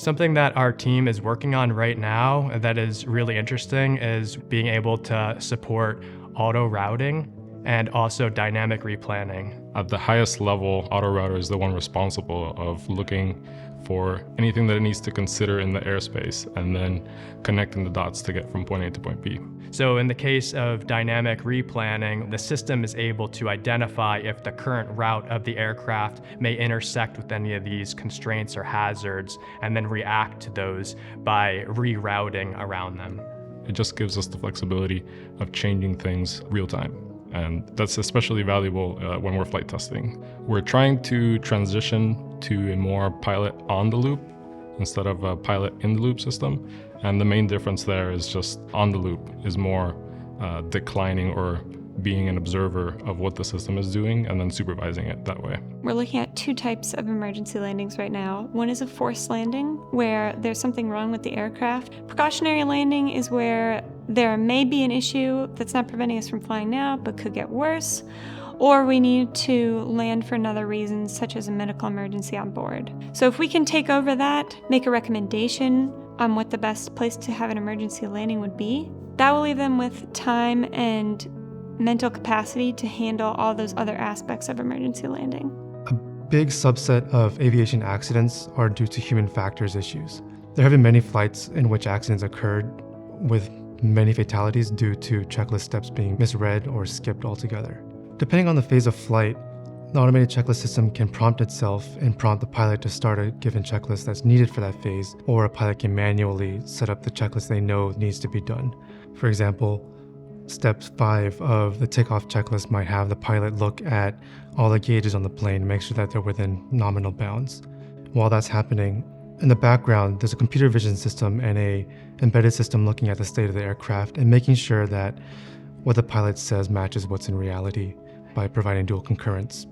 Something that our team is working on right now that is really interesting is being able to support auto routing and also dynamic replanning. At the highest level, auto router is the one responsible of looking for anything that it needs to consider in the airspace and then connecting the dots to get from point A to point B. So in the case of dynamic replanning, the system is able to identify if the current route of the aircraft may intersect with any of these constraints or hazards, and then react to those by rerouting around them. It just gives us the flexibility of changing things real time. And that's especially valuable when we're flight testing. We're trying to transition to a more pilot on the loop instead of a pilot in the loop system. And the main difference there is just on the loop is more declining or being an observer of what the system is doing and then supervising it that way. We're looking at two types of emergency landings right now. One is a forced landing, where there's something wrong with the aircraft. Precautionary landing is where there may be an issue that's not preventing us from flying now, but could get worse, or we need to land for another reason, such as a medical emergency on board. So if we can take over that, make a recommendation on what the best place to have an emergency landing would be, that will leave them with time and mental capacity to handle all those other aspects of emergency landing. A big subset of aviation accidents are due to human factors issues. There have been many flights in which accidents occurred with many fatalities due to checklist steps being misread or skipped altogether. Depending on the phase of flight, the automated checklist system can prompt itself and prompt the pilot to start a given checklist that's needed for that phase, or a pilot can manually set up the checklist they know needs to be done. For example, Step 5 of the takeoff checklist might have the pilot look at all the gauges on the plane and make sure that they're within nominal bounds. While that's happening, in the background, there's a computer vision system and an embedded system looking at the state of the aircraft and making sure that what the pilot says matches what's in reality by providing dual concurrence.